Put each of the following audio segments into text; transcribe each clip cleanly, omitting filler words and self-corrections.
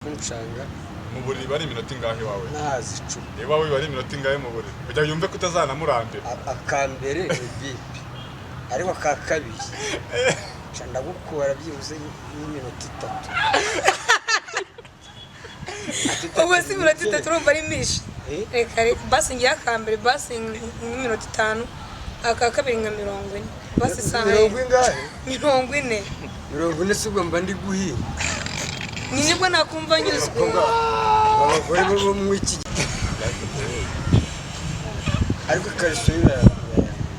Kunshanga mu buriri bari iminota ingahe wawe nazi icumi niba we bari iminota ingahe mu buriri ujya yumve ko utazanamurambira akambere ni bipi ariko ka kabiri ndagukora byibuze n'iminota 3 ubwo si minota 3 urumva ari mishi reka basi ngiye akambere basi n'iminota 5 aka kabiri nka 40 basi saha 40 sibwo mba ndi guhinga nibwo nakumva nyuzwe abagore bo mu iki ariko kariso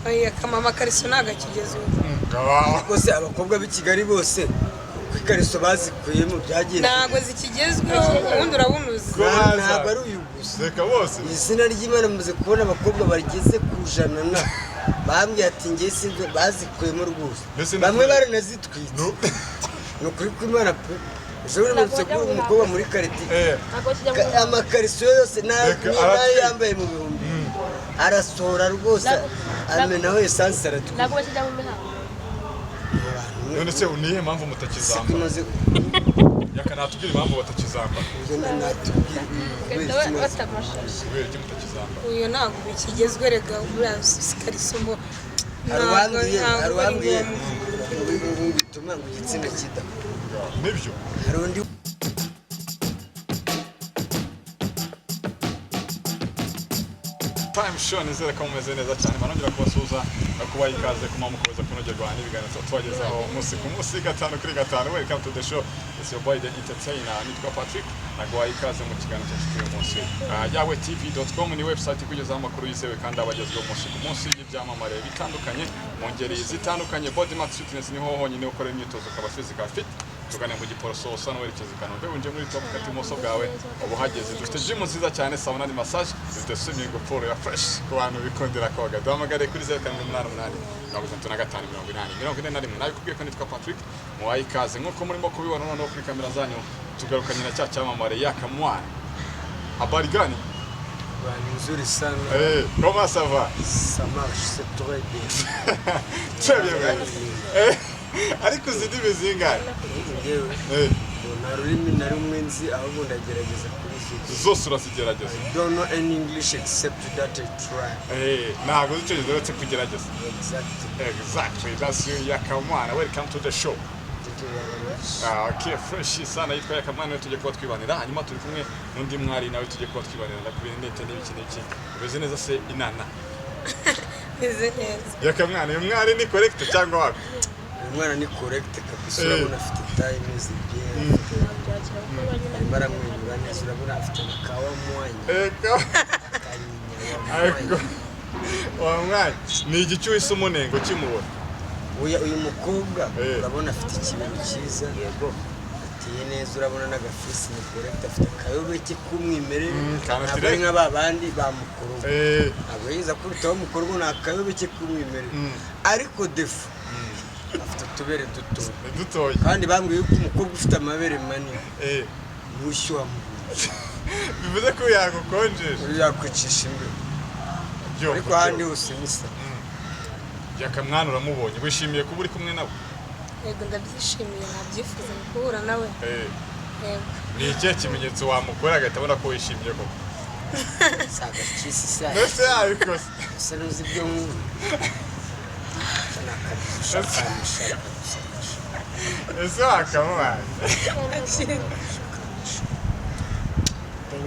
aya kamama kariso nagakigezwe bose abakobwa b'i Kigali bose kwikariso bazikuye mu byagiye nago zikigezweho ubundi urabunuze ntabwo ari uyu gusa reka bose izina ry'Imana muze kubona abakobwa bageze kujana na bambye ati ngiye sinze bazikuyemo rwose bamwe baranazitwitse no kuri kw'Imana pe Zuri mutse ku umukobwa muri kariti amakariso yose nayo yambaye mu bihumbi arasohora rwose amena we essence aratu nago bakijya mu mihango none se uniye mpamvu mutakizamba yakanatubwira impamvu batakizamba kubera iki mutakizamba uyu ntabwo bikigezwe rega buriya kariso mbo arwambwiye bituma ngo igitsina kida nibyo harundi time show nizere ko mumeze neza cyane manongera kubasuza kubaha ikaze kuma mukomeza kunogerwa n'ibiganiro tubagezaho umunsi ku munsi 5 welcome to the show it's your boy the entertainer nitwa Patrick nagwaha ikaze mu kiganiro cyacu cy'uyu munsi yawe tv.com ni website kugezaho amakuru yizewe kandi abagezweho umunsi ku munsi y'ibyamamare bitandukanye mu ngeri zitandukanye Body Max Fitness niho honyine ukorera imyitozo ukaba physical fit tugane mu Giporoso usa n'uwerekeza Kanombe unje muri top katimoso bwawe ubuhageze dufite gym nziza cyane sauna ni massage dufite swimming pool ya fresh ku bantu bikondera koga duhamagare kuri 088 45 nawe kubwiye ko nitwa Patrick muwaye ikaze nkuko murimo kubibona noneho kuri kamera zanyu tugarukanye na cyamamare yakamwana habari gani bani nzuri sana comment ça va ça marche c'est très bien très bien ariko zindi zingahe na rurimi na rumwe nzi ahubwo ndagerageza kuri zose urazigerageza I don't know any English except that I try ntabwo zicyongereza uretse kugerageza exactly that's you yakamwana welcome to the show okay fresh sana yitwa yakamwana tujye kuba twibanira hanyuma turi kumwe n'undi mwari nawe tujye kuba twibanira kuri nete n'ibiki ubeze neza se inana meze neza yakamwana uyu mwari ni correct cyangwa wapi umwana ni correct kabisa urabona afite time izi bien baramwenyura neza urabona afite kawa mwanya wamwanya ni igicyuhise umunengo kimubona uyu mukobwa urabona afite ikintu cyiza yego atiye neza urabona n'agafisi ni correct afite akayobe ke kumwimerere ntabwo ari nk'ababandi bamukuru ntabwo yiza kubitaho mukuru na akayobe ke kumwimerere ariko defu afite utubere dutoya kandi bambwiye yuko umukobwa ufite amabere manini mushyuha bivuze ko yagukonjesha yakwicisha imbere ariko ahandi hose nisa yakamwana uramubonye wishimiye kuba uri kumwe nawe yego ndabyishimiye nabyifuza guhura nawe yego ni ikihe kimenyetso wamukora agahita abona ko wishimiye koko saga kisi sa mbese yabikoze se nuzi ibyo nkuru ese wakamwana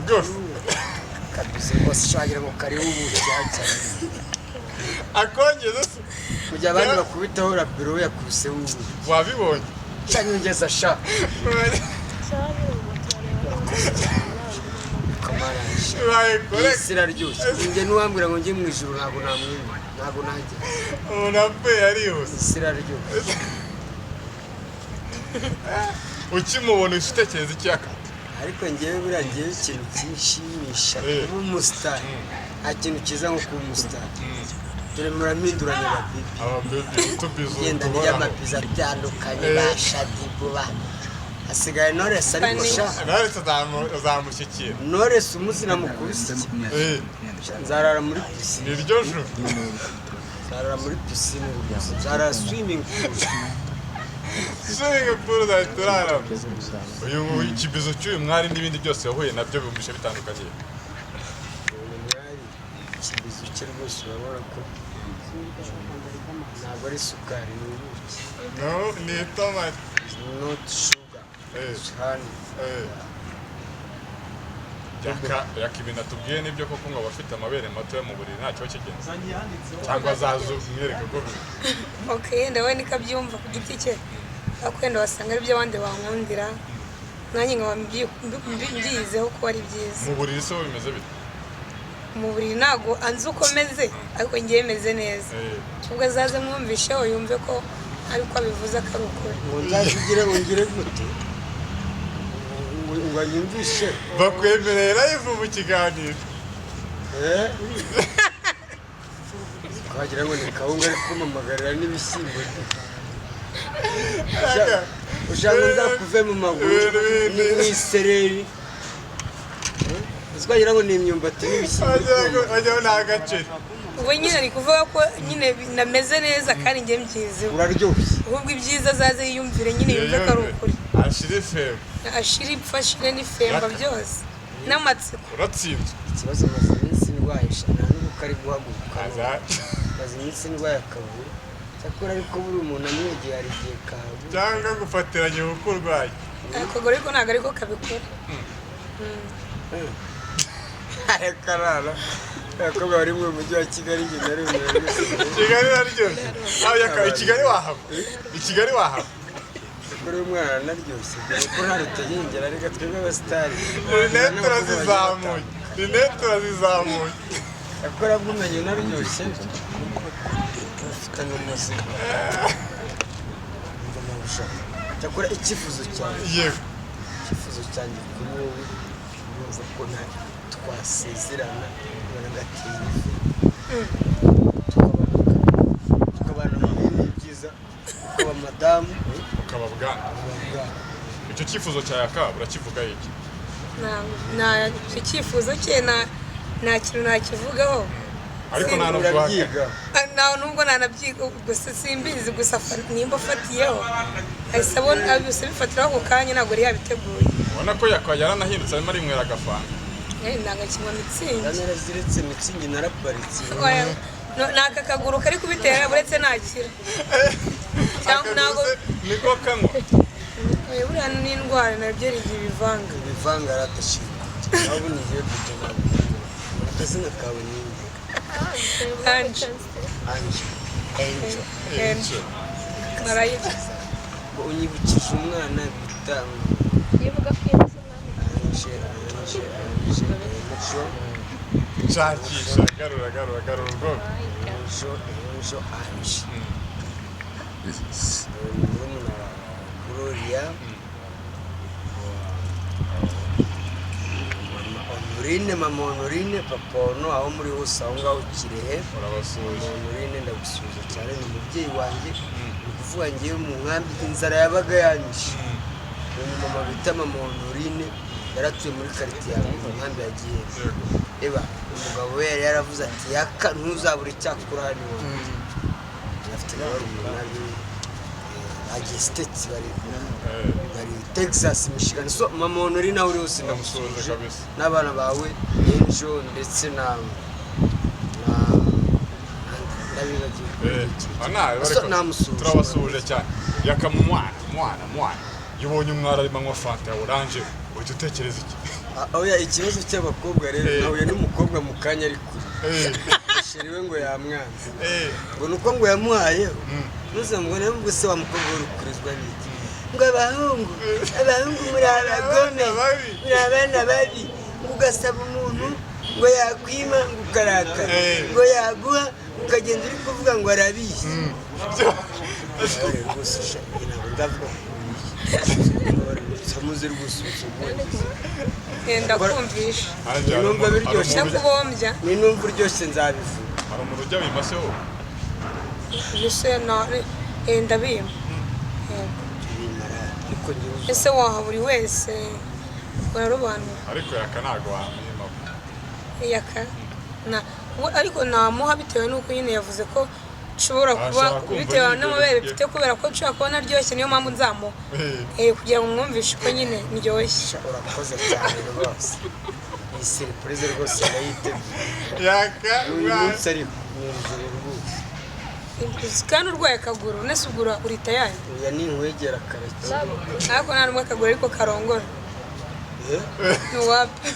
gusa kabisa rwose shagira ngo kari ubu cyane akongeza se kujya abandi bakubitaho rabiro yakubise ubu wabibonye cyanyongeza sha isira ryose njye nuwambwira ngo njye mu ijuru ntabwo namwimba ntabwo najya umuntu apfuye arihuse isira ryose ukimubona ufitekereza icyaka ariko njyewe buriya njyewe ikintu kinshimisha kuba umusitari nta kintu cyiza nko kuba umusitari dore muraminduranya ababibi genda ry'amabiza atandukanye ba Shadibu ba hasigaye Knowless ariko sha Knowless uzamushyikira Knowless umunsi namukubise nzarara muri pisine niryo joro nzarara muri pisine nzarara swimming pool swimming pool za turara uyu ikibizo cy'uyu mwari n'ibindi byose yahuye nabyo bimumisha bitandukanye mwari ikibizo cye rwose urabona ko ntabwo ari isukari ni ubuki no ni tomate not sugar honey yaka ibintu atubwiye nibyo koko ngo abafite amabere mato yo mu buriri ntacyo kigenza cyangwa azaza umwereke ko okay ndawe nikabyumva ku giti cye akwenda wasanga ari byo abandi bankundira nanjye nkaba mbyizeho ko ari byiza mu buriri se bimeze bite mu buriri ntago anzi uko meze ariko ngiye meze neza ubwo azaze mwumvisheho yumve ko ariko abivuze ko ari ukuri ngo nzazigire ngo ngire gute ngo anyumvishe bakwemerera live mu kiganiro twagira ngo ni kawunga ari kumamagarira n'ibishyimbo ushaka nzakuve mu maguru n'isereri twagira ngo ni imyumbati n'ibishyimbo ajyaho ni agaceri ubu nyine ari kuvuga ko nyine nameze neza kandi njye mbyizeho uraryoshye ahubwo ibyiza azaze yiyumvire nyine yumve ko ari ukuri ashire fem ashira ipfashire n'ifemba byose n'amatsiko uratsinzwe ikibazo maze iminsi ndwaye nta n'uko ari guhaguruka maze iminsi ndwaye akaguru cyakora ariko buri umuntu amwegeye hari igihe kabu cyangwa gufatiranye kuko urwaye akaguru ariko ntabwo ariko kabikora karara abakobwa bari mu mujyi wa Kigali njye nari Kigali araryoshye Kigali wahaba Kigali wahaba kuri uyu mwana naryoshye kuko nta rutayengera ariko twebwe abasitari Rinete urazizamuye akora bw'umenye naryoshye ufitanye umusego cyakora icyifuzo cyanjye kuri wowe urumva ko twasezerana ngatera tukabana amahoro byiza ukaba madamu ukaba bwana icyo cyifuzo cya yaka urakivuga iki icyo cyifuzo cye nta kintu nakivugaho ariko nta n'ubyiga nubwo ntanabyiga gusa simbizi gusa nimba afatiyeho ahise abona bifatiraho ako kanya ntabwo yari yabiteguye ubona ko yaranahindutse arimo arinywera agafanta ntabwo akinywa mitsingi naraziritse mitsingi naraparitse ni aka kaguru kari kubitera uretse ntakira niko kanywa buriya n'indwara nabyo rigiye ibivanga aradashima aho nigiye kujya akazina kawe ninde Angel marayika unyibukije umwana bita nshakisha garura ubwoko Angel murumuna wa Gloria mama Honorine papa ono aho muri hose aho ngaho Kirehe urabasuye Honorine ndagusubiza cyane ni umubyeyi wanjye ni kuvuga ngewe mu nkambi inzara yabaga yanyishe uyu mama bita mama Honorine yaratuye muri quartier yawe mu nkambi ya Gihembe eba umugabo we yari yaravuze ati yaka ntuzabura icyakura hano afite n'abarumuna agiye States bari Texas Michigan so mama Honorine nawe uri hose ndamusuhuje n'abana bawe Angel ndetse na turabasuhuje cyane yakamumwana yubonye umwara arimo anywa fanta ya oranje uhita utekereza iki oya ikibazo cy'abakobwa rero nawe n'umukobwa mu kanya ari kure shiriwe ngo yamwanze ngo nuko ngo yamuhaye nuze ngo nabwo se wa mukobwa urukurizwa n'iki ngo abahungu muri abagome muri abana babi ugasaba umuntu ngo yakwima ngo ukaraka ngo yaguha ukagenda uri kuvuga ngo arabizi rwose ndavuga samuze rwose ndakumvisha numva biryoshye ndakubombya ni numva uryoshye nzabivuga hari umuntu ujya wimase wowe ese ndabima ese waha buri wese urarobanura ariko yaka ntago wamwima yaka ariko namuha bitewe n'uko nyine yavuze ko nshobora kuba bitewe n'amabere bifite kubera ko nshobora kuba naryoshye niyo mpamvu nzamuha kugira ngo mwumvishe ko nyine ndyoshye. urakoze cyane rwose iyi surprise rwose ndayiteguye uyu munsi ari mu ijoro rwose kandi urwaye akaguru nese ugura urita yanyu oya ni nkwegera karake ariko nta n'umwe akaguru ariko karongora ntiwapfa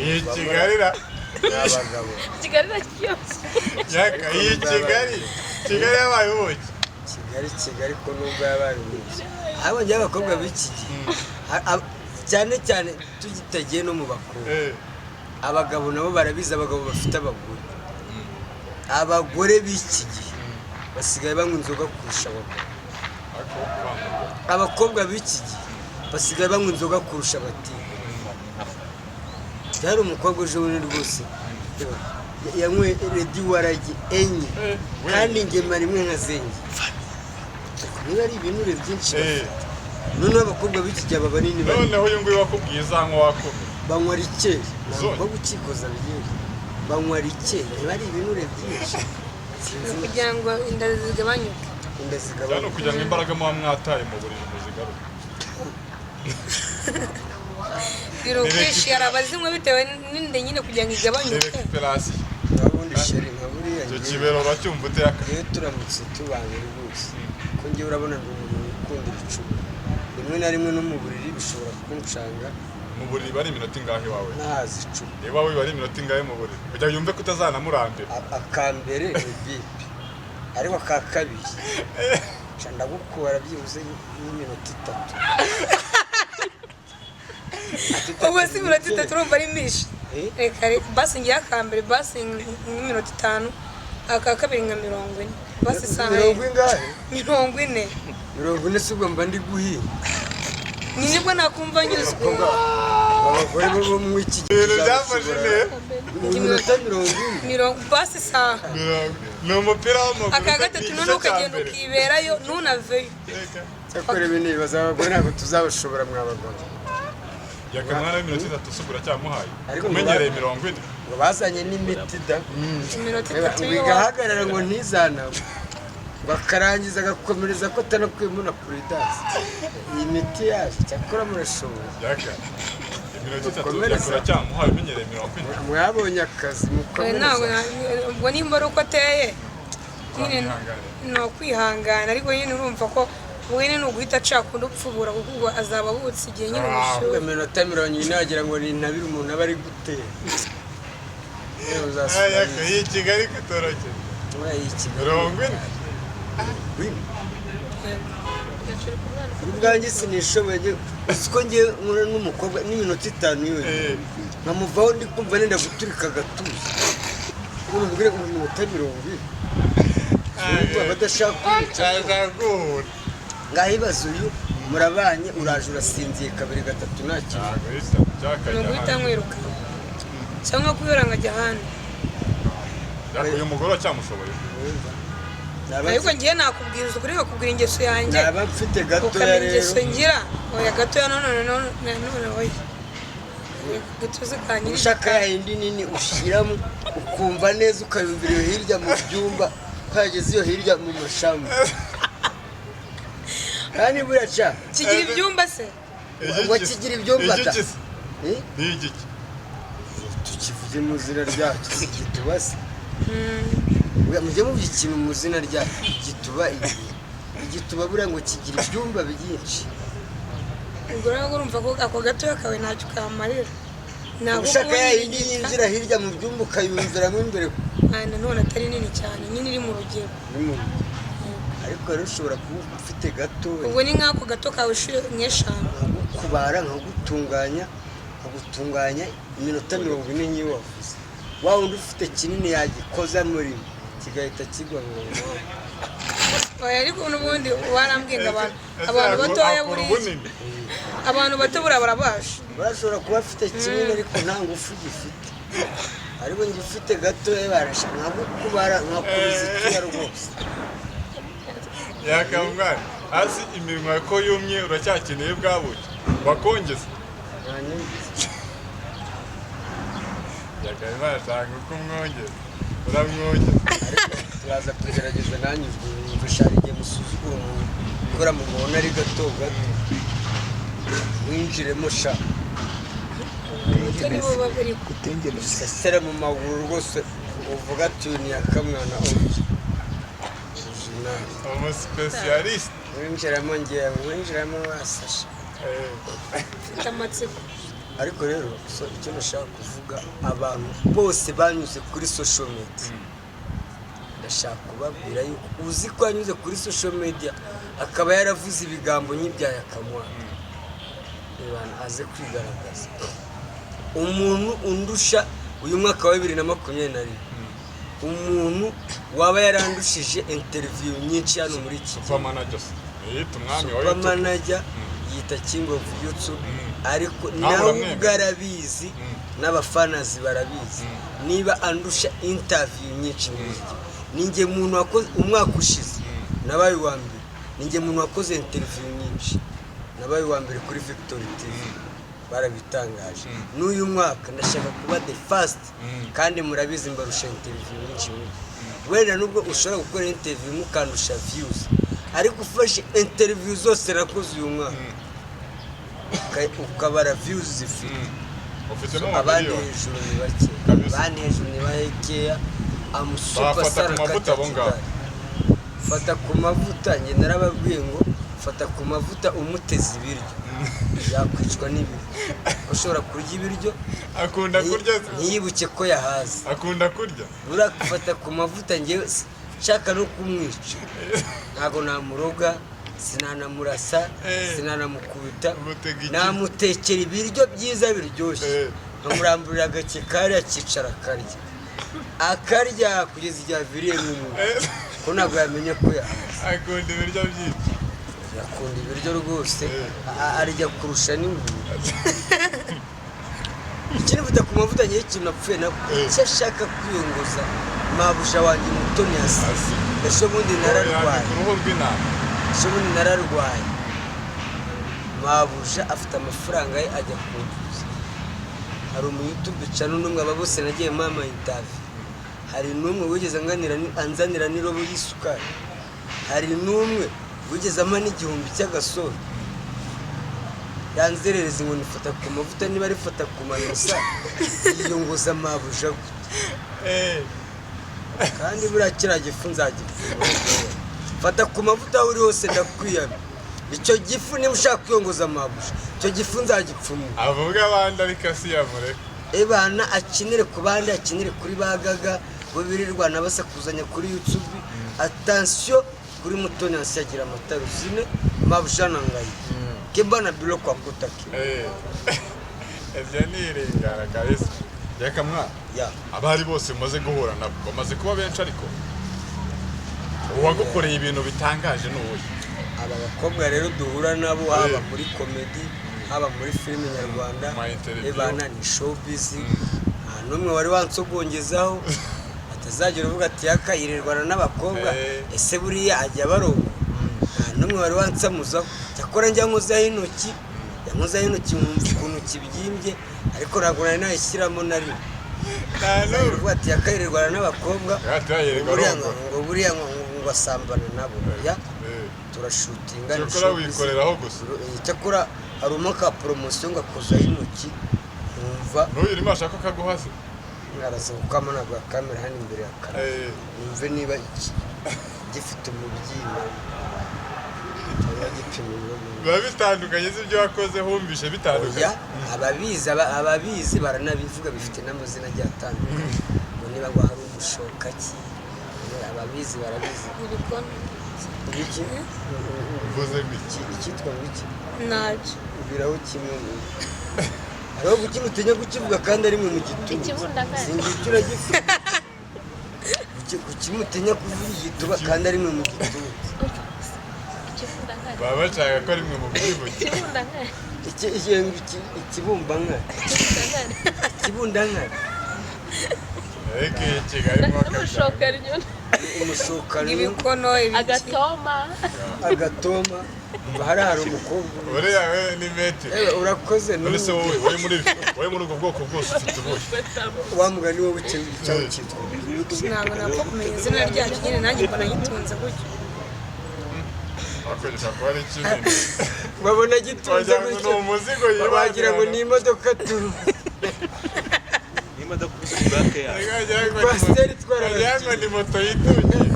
iyi Kigali ra n'abagabo Kigali cyose iyi Kigali yabaye ubuki Kigali ko nubwo yabaye ubuki abo njye abakobwa b'iki gihe cyane cyane tugitagiye no mu bakobwa abagabo nabo barabizi abagabo bafite abagore b'iki gihe basigaye banywa inzoga kurusha abakobwa b'iki gihe basigaye banywa inzoga kurusha abatinya byari umukobwa uje w'uri rwose yanyweye redi waragi enye kandi ingema rimwe nka zenge niba ari ibinure byinshi noneho abakobwa b'iki gihe baba nini bari noneho uyu nguyu wakubwiye izanywa wakomeye banywa rikeri ntabwo gukikoza bigiye banywa rikeri niba ari ibinure byinshi kugira ngo inda zigabanyuke cyane kugira ngo imbaraga muba mwataye mu buriri muzigaruke biro kwishira abazinywa bitewe n'inde nyine kugira ngo igabanyuke recuperation ubundi sheri nka buriya icyo kibero uracyumva ute iyo turamutse tubanye rwose ko njye urabona ndi umuntu ukunda icupa rimwe na rimwe no mu buriri bishobora kuncanga mu buriri bari iminota ingahe wawe ntazi icupa iwawe bari iminota ingahe mu buriri kugira ngo yumve ko utazanamurambira akambere ni bipi ariko aka kabiri ndagukura byibuze n'iminota 3 ubu si minota 3 urumva ari mishi reka basi ngiye akambere basi nk'iminota 5 aka kabiri nka 40 basi isaha 40 si ubwo mba ndi guhinga ni nibwo nakumva nyuzwe abagore bo mu iki gihe iminota 40 basi isaha ni umupira w'amaguru aka gatatu none ukagenda ukiberayo ntunaveyo cyakora ibi nibaza abagore ntabwo tuzabashobora mwabagabo yakamwana w'iminota 3 usubura cyamuhaye umenyereye 40 ngo bazanye n'imiti da iminota 3 bigahagarara ngo ntizanawe bakarangiza agakomereza ko atanakuyemo na puridasi iyi miti yaje cyakora murashobora iminota 3 yakora cyamuhaye umenyereye 40 mwabonye akazi mukomeza ubwo nimba ari uko ateye nyine no kwihangana ariko nyine urumva ko wene no guhita acakunda upfubura kuko azaba abutse igihe nyine umushuye iminota 40 wagira ngo ni ntabiri umuntu aba ari gutera iyi Kigali katoroke ubwanjye sinishoboye siko ngiye nkora n'umukobwa n'iminota 5 yose nkamuvaho ndi kumva nenda guturika agatuza urubwire ngo iminota 40 badashaka guhura ngahibaza uyu murabanye uraje urasinziye 2-3 nta kintu guhita nkwiruka cyangwa kubera nkajya ahandi uyu mugore cyamushoboye ariko ngiye nakubwiriza ukuri bakubwira ingeso yanjye naba mfite gatoya rero ingeso ngira oya gatoya none oya gatuze kanyiri ushaka yindi nini ushiramo ukumva neza ukayumvira iyo hirya mu byumba kwageze iyo hirya mu mashamba kandi buraca kigira ibyumba se ngo kigira ibyumba ta n'igiki tukivuze mu zina ryacu gitubase mujye muvuga ikintu mu zina ryacu igituba buriya ngo kigira ibyumba byinshi ubwo rero urumva ko ako gatoya kawe ntacyo kamarira ushaka yindi yinjira hirya mu byumba ukayumviramo imbere none atari nini cyane nyine iri mu rugero ariko rero ushobora kuba ufite gato ubwo ni nk'ako gato kawe nk'eshanu kubara nkagutunganya iminota 40 n'iyo wavuze wa wundi ufite kinini yagikoza muri kigahita kigwa ngo ariko n'ubundi warambwiye ngo abantu batoya buriya abantu bato buriya barabasha barashobora kuba afite kinini ariko nta ngufu gifite ariko ngifite gatoya barasha nkagukubara nkakuruza ikiya rwose yakamwana hasi iminwa ko yumye uracyakeneye bwabuke bakongeza yakamwana ashaka uko umwongeza uramwongeza turaza kugerageza nanjye ubwo shari igihe musuzugura umuntu ukora mu mubona ari gato gato winjiremo sha nibo babiri sesera mu maguru rwose uvuga ati ni akamwana uzi umusipesiyalisite winjiramo ngewe winjiramo wasasha mfite amatsiko ariko rero icyo nashaka kuvuga abantu bose banyuze kuri social media ndashaka kubabwira yuko uzi ko yanyuze kuri social media akaba yaravuze ibigambo nk'ibya Yakamwa aze kwigaragaza umuntu undusha uyu mwaka wa 2021 umuntu waba yarandushije interview nyinshi hano muri iki manager yita King of YouTube ariko nawe ubwarabizi n'abafanazi barabizi niba andusha interview nyinshi ninjye muntu wakoze umwaka ushize nabaye wa mbere ninjye muntu wakoze interview nyinshi nabaye wa mbere kuri Victory TV barabitangaje n'uyu mwaka ndashaka kuba the first kandi murabizi mbarusha interview nyinshi wenda nubwo ushobora gukora interview mukandusha views ariko ufashe interview zose nakoze uyu mwaka ukabara views zifite abandi hejuru ni bake abandi hejuru ni bakeya amusupasara fata ku mavuta njye narababwiye ngo fata ku mavuta umuteze ibiryo yakwicwa n'ibiryo ushobora kurya ibiryo akunda kurya ntiyibuke ko yahaze akunda kurya urafata ku mavuta njyewe nshaka no kumwica ntago namuroga sinanamurasa sinanamukubita namutekera ibiryo byiza biryoshye nkamuramburira agake kari akicara akarya kugeza igihe aviriye nk'umuntu ko ntabwo yamenye ko yahaze akunda ibiryo byinshi yakunda ibiryo rwose arya kurusha n'ingurube ikindi mvuta ku mavuta ngiye ikintu napfuye nabwo icyo ashaka kwiyongoza mabuja wanjye Mutoni Yasasi ejo bundi nararwaye mabuja afite amafaranga ye ajya kumvuza hari umu-YouTube channel n'umwe aba bose nagiye mama interview hari n'umwe wigeze anzanira n'irobo y'isukari hari n'umwe wigeze amana igihumbi cy'agasoro yanzerereza ngo nifata ku mavuta niba arifata ku manusa yiyongoza mabuja kandi buriya kiriya gifu nzagipfura fata ku mavuta uri hose ndakwiyamye icyo gifu niba ushaka kwiyongoza mabuja icyo gifu nzagipfuma avuga abandi ariko asiyamure ebana akinire ku bandi akinire kuri bagaga bo birirwana basakuzanya kuri YouTube attention kuri Mutoni Yasasi agira amataruzine mabuja nangaye kebana bilo kwa kutaki evya nirengara kabisa Yakamwa abari bose mumaze guhura nabo bamaze kuba benshi ariko uwagukoreye ibintu bitangaje n'uwoye aba bakobwa rero duhura nabo haba muri comedy haba muri filime nyarwanda ebana ni showbiz n'umwe wari wansogongezaho atazagira uvuga ati yakayirirwana n'abakobwa ese buriya ajya barongo n'umwe wari wansamuzaho cyakora njya nkozaho intoki yamuzaho intoki mwumva ukuntu kibyimbye ariko ntabwo nari nayishyiramo na rimwe uvuga ati yakayirirwana n'abakobwa buriya ngo asambana nabo turashutinga cyakora hari umwaka poromosiyo ngakozaho intoki numva n'uyirimo ashaka kaguhaze mwaraza gukama ntabwo yakamera hano imbere ya kamera numve niba gifite umubyimba biba bitandukanye z'ibyo wakoze humvishe bitandukanye ababizi baranabivuga bifite n'amazina agiye atandukanye ngo niba ngo hari umushoka ki ababizi barabizi iki uvuze iki icyitwa iki nacyo ubiraho kimwe hariho gukina utinya kukivuga kandi ari mwe mu gituba singira uragifite kuki mutinya kuvuga igituba kandi ari mwe mu gituba baba bashaka ko ari mwe mu bwivuge ikibumbankari ikibundankari Kigali mo Umushokanyo. Umushokanyo. Ibikono Agatoma. Hari umukobwa. Uriya we ni metero. Urakoze none se wowe muri ubwo bwoko bwose ufite ubuhe? Wamugani wowe cyangwa cyitwa. ntabwo napfa kumenya izina ryacyo nyine nanjye mbona gitunze gutyo Akwereka ko ari kinini. Babona gitunze gutyo. Umuzigo wagira ngo ni imodoka tu. Imodoka ubusubake yawe. Pasiteri twara Yango ni moto yitungiye.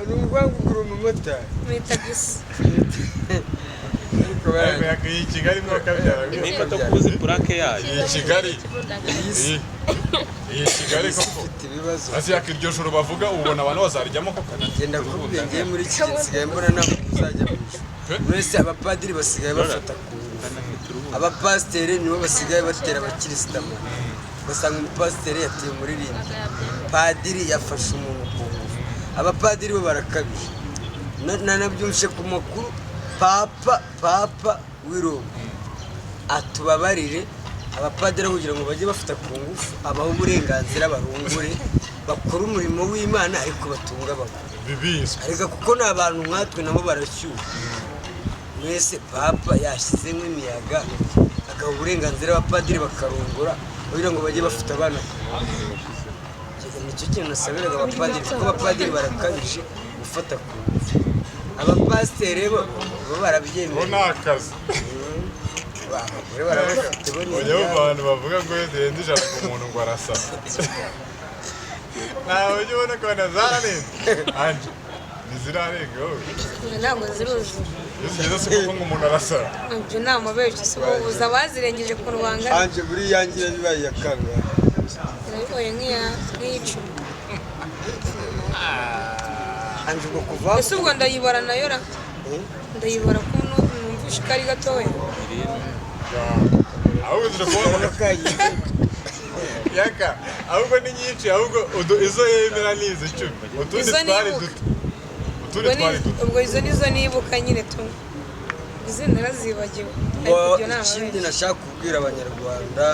N'ubwangugura umumotari. mwita gisi Iyi Kigali mo kabyara. Imodoka ubuzi purake yayo. Iyi Kigali. Iyi Kigali ko Ufite ibibazo. Asi yakiryo joro bavuga ubona abantu bazarijyamo koko. Genda kubwiye ngiye muri iki nsigaye mbona ntabwo uzajya mwese abapadiri basigaye bafata ku abapasiteri nibo basigaye batera abakirisitu ugasanga umupasiteri yateye umuririmbyi padiri yafashe umuntu ku ngufu abapadiri bo barakabije nanabyumvise ku makuru papa w'Iroma atubabarire abapadiri kugira ngo bajye bafata ku ngufu abaho uburenganzira barungure bakora umurimo w'Imana ariko batunga abagore Bibiswe. ariko kuko ni abantu nkatwe nabo barashyuha mwese papa yashyizemo imiyaga agaha uburenganzira abapadiri bakarungura kugira ngo bajye bafite abana nicyo kintu nasabiraga abapadiri kuko abapadiri barakabije gufata ku ngufu abapasiteri bo barabyemera Ni akazi. abagore barabafite bo Ujya wumva abantu bavuga ngo yenda ijana ku muntu ngo arasaba. Nawe ujya ubona ko zararenze. Anje, ntizirarenga wowe. ntabwo ziruzura Iyo zigeze si kuko ngo umuntu arasaba. ibyo ni amabeshyi si ubuvuzi abazirengeje ukuntu bangana anje buri yangira bibaye yakanga irabiboye nk'iy'icumi anje ubwo kuva ese ubwo ndayibara nayo ra ndayibara ko numvishe ko ari gatoya Ahubwo ziri kubona yaka ahubwo ni nyinshi ahubwo izo yemera ni izi 10. Utundi Izo twari nibuka. duto. Utundi twari duto. ubwo izo nizo nibuka nyine tu izina narazibagiwe ariko ibyo ni ikindi amabeshyi nashaka kubwira abanyarwanda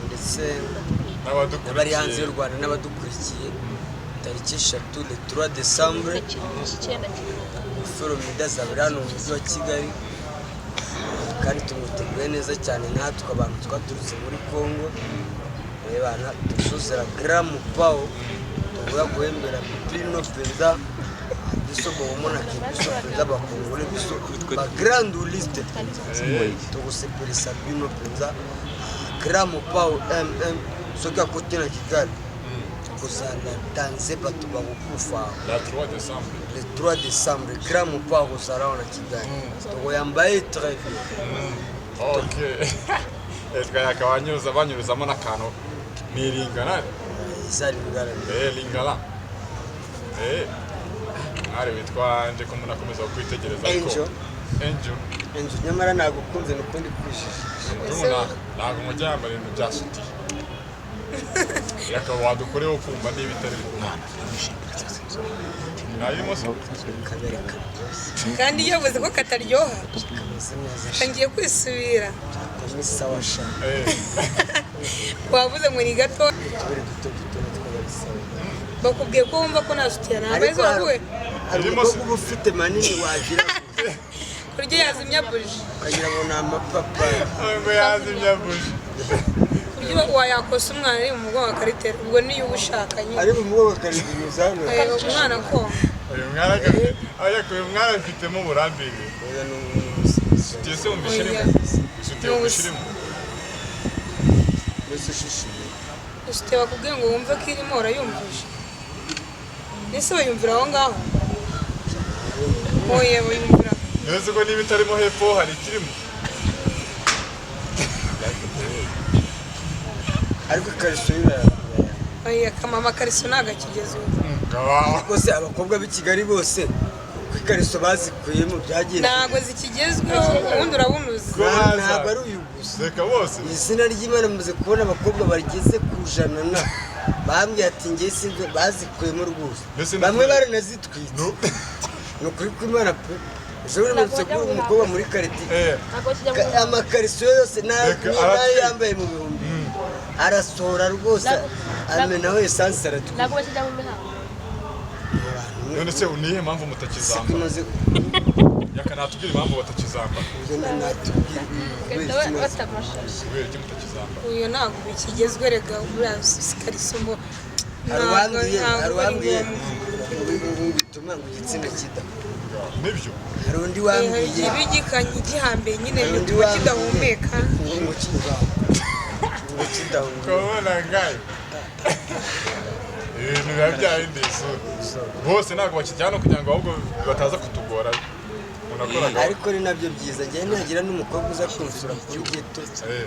ndetse n'abari hanze y'u Rwanda n'abadukurikiye tariki 3 le 3 décembre Foromida zabera hano mu mujyi wa Kigali kandi tumuteguye neza cyane natwe abantu twaturutse muri Congo rebana tusuzera Grand Pao tuvuga guhembera Pino Penda biso bomona kibiso Penda bakongole biso ba Grand Liste tugusepelisa Pino Penda Grand Pao soki akote na Kigali kozala danse bato bakokufa La 3 décembre. le 3 décembre Grand Pao kozala na Kigali tokoyambaye très bien Okay. Ezga yakabanyuza banyuzamo n'akantu niringana. izari ngara Lingala. Ari witwa Anje ko umuntu akomeza kwitegereza Angel. Angel. inzu nyamara nagukunze nukundi kwishije Urumuna ntabwo mujyambara ibintu bya suti. Yaka wadukoreho kumva niba itari mu mwana. Nayimo se. kabereka kandi iyo uvuze ko kataryoha kameze neza kangiye kwisubira ni sawa sha wavuze ngo ni gato tubere duto tw'abasawa bakubwiye ko wumva ko nta sutiya nta meza waguwe ariko uba ufite manini wagira kurya yazimya buji ukagira ngo ni amapapa Ngo yazimya buji. kurya wayakosa umwana ari mu mugongo akaritera ubwo niyo uba ushaka nyine ari mu mugongo akariguza hano umwana ko Uyu mwana gafite ariko uyu mwana afitemo uburambirire. oya ni umusi Suti se umvishirimo. Suti umvishirimo. mbese ushishije ufite bakubwiye ngo wumve ko irimo urayumvisha ese wayumvira aho ngaho oye wayumvira Neza ko niba itarimo hepfo hari ikirimo. ariko ikariso y'ibirara akamama kariso ntabwo akigezweho bose abakobwa b'i Kigali bose ku ikariso bazikuyemo byagiye ntabwo zikigezweho ubundi urabunuza ntabwo ari uyu gusa Reka bose. izina ry'Imana muze kubona abakobwa bageze ku ijana na bambwiye ati ngiye sinzi bazikuyemo rwose Mbese ni bamwe ukuri? baranazitwitse ni ukuri kw'Imana pe ejo bundi mperutse kubura umukobwa muri karitiye amakariso yose Reka, nayo aratwite. yambaye mu bihumbi arasohora rwose amenaho esansi aratwika ntabwo bakijya mu mihango none se nihe mpamvu mutakizamba yakanatubwira impamvu batakizamba batamashashi kubera iki mutakizamba uyu ntabwo bikigezwe rega buriya sikarisomo arwambwiye bituma ngo igitsina kidakura nibyo hari undi wambwiye ibigikanye gihambe nyine bituma kidahumeka ngo kidahumeka kubona ngayo ibintu biba byahindeye isura bose ntabwo bakijyana kugira ngo ahubwo bataza kutugora ariko ni nabyo byiza njye nagira n'umukobwa uza kunsura kuri geto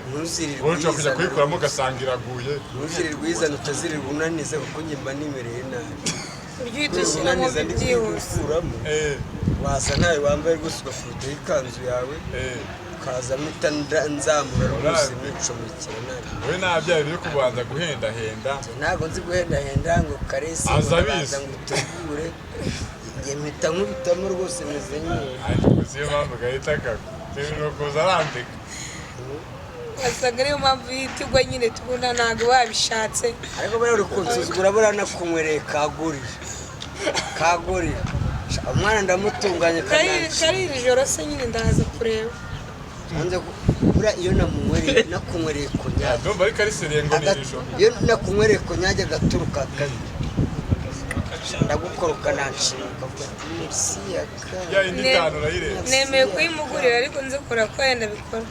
ntuzirirwe wowe ushobora kujya kuyikuramo ugasanga iraguye ntuzirirwe uyizana utazirirwe unanize kuko njye mba nimereye nabi uryo uhita ushyiramo byihuse wasa ntawe wambaye rwose ugafurutaho ikanzu yawe ukazamo nzamura rwose nicomekera nabi wowe nta byaha biri kubanza guhendahenda ntabwo nzi guhendahenda ngo karesi azabizi ngo utegure njye mpita nkubitamo rwose meze nk'iyo ariko siyo mpamvu gahita kagwa kuza arandika wasanga ariyo mpamvu yitigwa nyine tubona ntabwo babishatse ariko buriya uri kunsuzugura buriya nakunywereye kagorira umwana ndamutunganya kari iri joro se nyine ndaza kureba buriya iyo nakunywereye konyage ndumva ariko ari seriye ngo ni ijoro iyo nakunywereye konyage agaturuka kabiri ndagukora ukananshinga ukavuga ati munsi ya ya indi tanu urayireba nemeye kuyimugurira ariko nzikora ko yenda bikora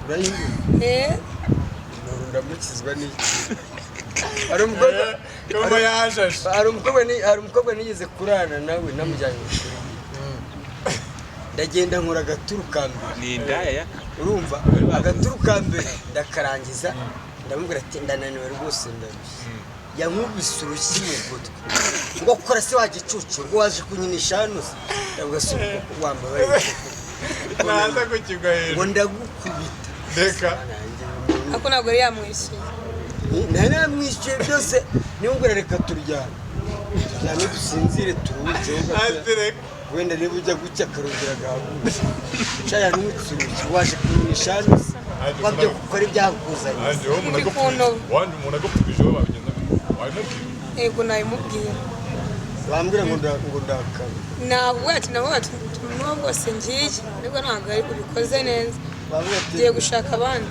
urayigura ndamukizwa n'iki hari umukobwa nigeze kurana nawe namujyanye kuri ndagenda nkora agaturu ka mbere ni indaya urumva agaturu ka mbere ndakarangiza ndamubwira ati ndananiwe rwose ndarushye yankubise urushyi mu gutwi ngo kora se wagicucu ngo waje kunyinisha hano se ndavuga se uko wambaye naza kukigwa hejuru ngo ndagukubita reka ako ntabwo yari yamwishyuye nari namwishyuye byose niba reka turyame dusinzire turuhuke wenda niba ujya gucya akarongera agahaguruka nshaya n'umucuruzi waje kunyinisha hano se wabyo gukora ibyakuzanye umuntu agupfukije wowe wabigenza wabimubwira yego nabimubwira bambwira ngo ndakaba navuga ati n'uwo bwose ngiye ariko ntabwo ubikoze neza ngiye gushaka abandi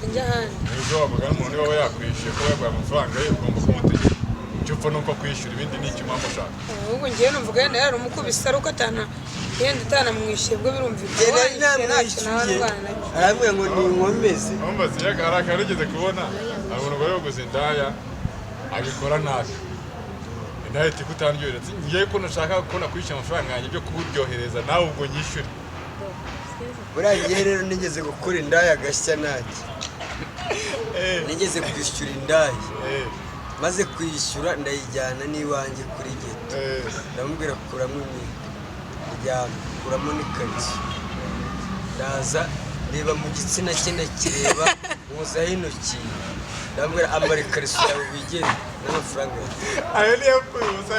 njya ahandi ejo wavuga n'umuntu niba yakwishyuye kuba yaguha amafaranga ye ugomba kumutegeka icyo upfa ni uko kwishyura ibindi ni icyo mpamvu ushaka ahubwo ngiye numvaga yenda yari umukubise ari uko yenda utanamwishyuye bwo birumvikana arambwira ngo ni inkomezi hari akantu ugeze kubona hari umuntu bari guguza indaya abikora nabi indaya iti kutanryohera ngiye ko nashaka ko nakwishyura amafaranga yanjye byo kuburyohereza nawe ubwo nyishyure buriya ngiye rero nigeze gukora indaya agashya nanjye nigeze kwishyura indaya maze kwishyura ndayijyana n'iwanjye kuri geto ndamubwira kuramo imyenda kuramo n'ikariso ndaza reba mu gitsina cye ndakireba muzaho intoki ndamubwira ambara ikariso yawe wigere n'amafaranga ayo niyo yapfuye ubusa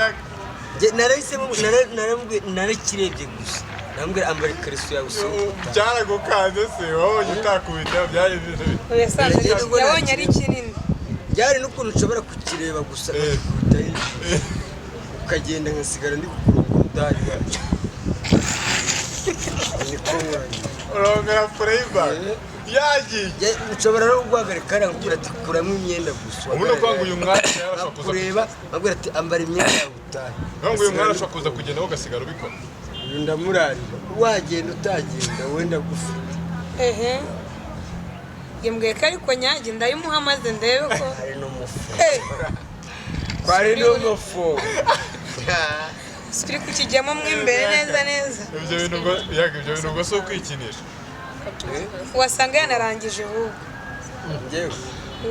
narakirebye gusa ndamubwira ambara ikariso yawe byaragukanze se wabonye utakubita byageze yabonye ari kinini byari n'ukuntu ushobora kukireba gusa ukagenda nkasigara ndi gukurura udari wacu urongera playback yagiye nshobora no guhagarika hariya nkubwira ati kuramo imyenda gusa ubundi uvuga ngo uyu mwana yarashobora kuza kureba nkubwira ati ambara imyenda yawe utahe uvuga ngo uyu mwana arashobora kuza kugenda wowe ugasigara ubikora uyu ndamurarira wagenda utagenda wenda gufite yambwiye ko ariko nyange ndayimuha maze ndebe ko hari n'umufu kwari n'umufu turi kukijyamo mo imbere neza ibyo bintu ngo si ukwikinisha wasanga yanarangije ahubwo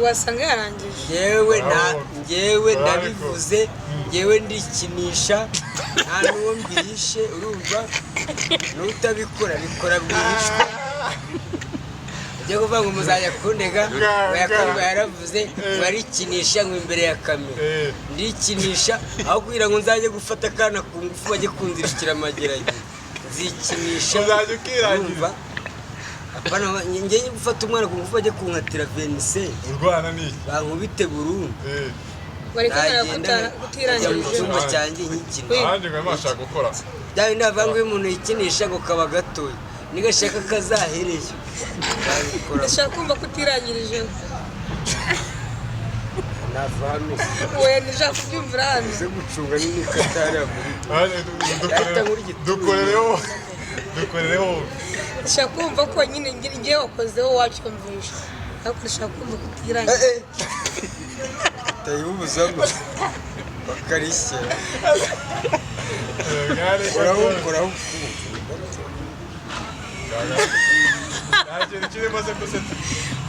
wasanga yarangije ngewe nabivuze ngewe ndikinisha nta n'uwo mbihishe urumva n'utabikora bikora bwihishwa ujya kuvuga ngo muzajya kundega ngo yaravuze ngo arikinisha ngo imbere ya kamera ndikinisha aho kugira ngo nzajye gufata akana ku ngufu bajye kunzirikira amageragere nzikinisha uzajya ukirangiza apana njye gufata umwana kungufu ajye kunkatira venise urwana ni bankubite burundu bari kumara kutirangira mu cyumba cyanjye nk'ikino kandi ngo mashaka gukora byari ndavanguye umuntu yikinisha ngo kaba gatoya nigashaka kazahereye ndashaka kumva kutirangirije navame we ndashaka kubyumvira hano uze gucunga n'imikatari dukorereho ndashaka kumva ko nyine ngiye wakozeho wacyumvisha ariko ndashaka kumva kutirangirije tayibuzamo bakarishyira urahukuraho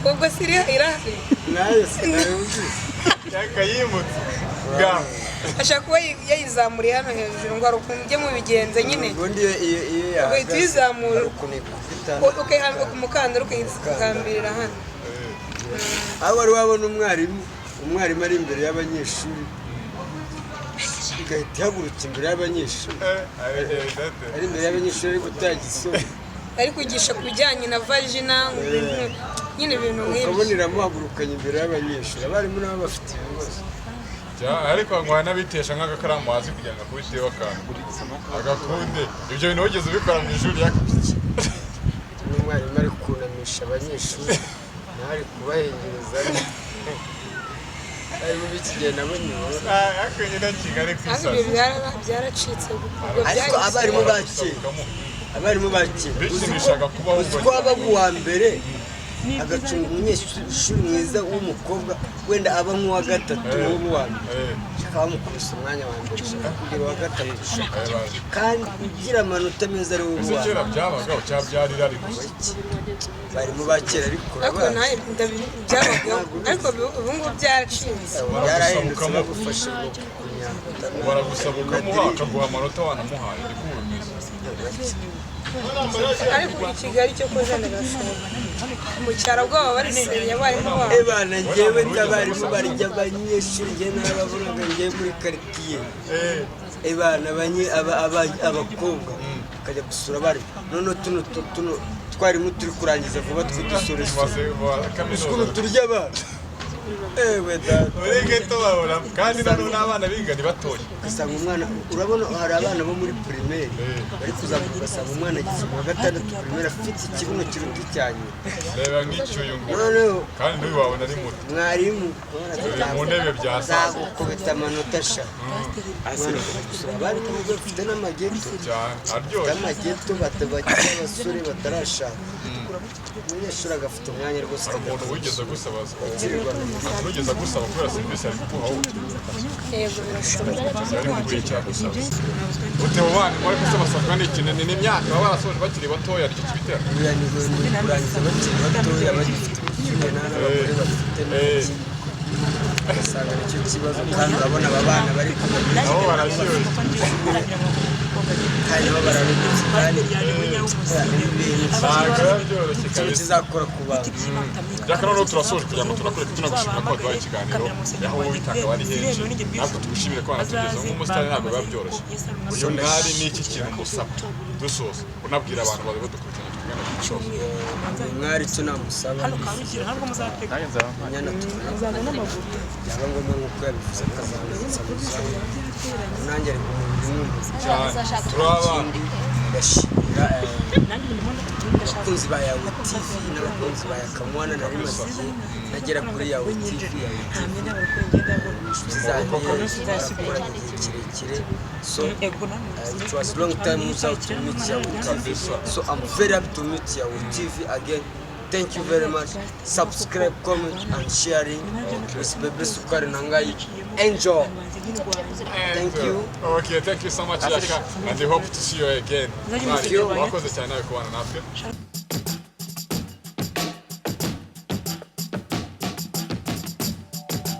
ubwo siri irahari nayo sinayumvise yakayimutse ashaka kuba yayizamuriye hano hejuru ngo arukunde ujye mu bigenze nyine ubundi iyo ugahita uyizamura ukuntu ukayihambira ku mukandara ukayihambirira hano aho wari wabona umwarimu ari imbere y'abanyeshuri igahita ihagurutsa imbere y'abanyeshuri ari imbere y'abanyeshuri ari gutanga isomo ari kwigisha ku bijyanye na vagina nyine ibintu nk'ibyo ukabonera muhagurukanye imbere y'abanyeshuri abarimu nabo bafite ibibazo ariko ngo n'abitesha nk'agakaramu hasi kugira ngo akubiteho akantu agakunde ibyo bintu wigeze ubikora mu ishuri yakubye n'umwarimu ari kunamisha abanyeshuri ntari kubahengereza ari mu bikigenda abanyeshuri akenye na kigali ku ariko isazi ibyo byaracitse ariko abarimu ba kera abarimu ba kera bishimishaga kubaho uzi ko wabaga uwa mbere agacunga umunyeshuri mwiza w'umukobwa wenda aba nk'uwa gatatu w'uwa mbere shaka bamukubise umwanya wa mbere shaka kugira uwa gatatu kandi ugira amanota meza ari wowe uwa kera byabagaho cyangwa byari rari gusa barimu ba kera ariko byabagaho ariko ubu ngubu byaracitse byarahindutse bagufashe baragusaba ukamuha akaguha amanota wanamuhaye ni kuba mwiza ariko i Kigali cyo kuzana gashoboka mu cyaro bwabo barisenya abarimu babo ebana njyewe ndabarimu barya abanyeshuri njye narababonaga njyewe muri quartier ebana abakobwa bakajya gusura abarimu none tuno twarimu turi kurangiza vuba twudusoreza ukuntu turya abana ewe data urege tubabona kandi n'abana biga ni batoya ugasanga umwana urabona hari abana bo muri primaire bari kuzamuka ugasanga umwana agize mu wa gatandatu primaire afite ikibuno kiruta icyanyu reba nk'icyuyu nguyu noneho kandi n'uyu wabona ari muto mwarimu mu ntebe bya saa azagukubita amanota eshanu abari ku bigo bafite n'amageto cyane bafite aryoshye amageto bakiri abasore batarashaka umunyeshuri agafite umwanya rwose hari umuntu wigeze gusaba wigeze gusaba kubera serivisi ari kuguha wowe yego birashoboka ari mu gihe cyagusaba ute mu bana muri gusabasabwa n'ikintu ni imyaka baba barasoje bakiri batoya aricyo kibitera buriya ni kurangiza bakiri batoya bagifite ubushyuhe n'abagore bafite n'iki ugasanga nicyo kibazo kandi urabona aba bana bari nabo barashyushye kandi nabo bararutse kandi ntabwo biba byoroshye ikintu kabisa kizakora ku bantu byaka noneho turasoje kugira ngo tunakureke tunagushimira ko waduhaye ikiganiro aho wowe bitanga wari henshi natwe tugushimire ko wanatugezaho nk'umusitari ntabwo biba byoroshye uyu mwari ni iki kintu musaba dusoza unabwira abantu bari badukurikirana tukigana ku gishobo umwari icyo namusaba inyana byaba ngombwa nk'uko yabivuze akazamutsa mu zamu nanjye ari ku mubiri w'umuntu cyane turi abana ndashimira abakunzi ba Yawe TV n'abakunzi ba Yakamwana nari maze igihe nagera kuri Yawe TV inshuti zanjye barakora igihe kirekire so it was long time without to meet Yawe TV so I'm very happy to meet Yawe TV again. Thank you very much. Subscribe, comment, and sharing. With Bebe Sukari Nangai. Enjoy. Thank you. Okay, thank you so much, Yaka, and I hope to see you again. Thank you. Wakoze cyane nawe kubana natwe.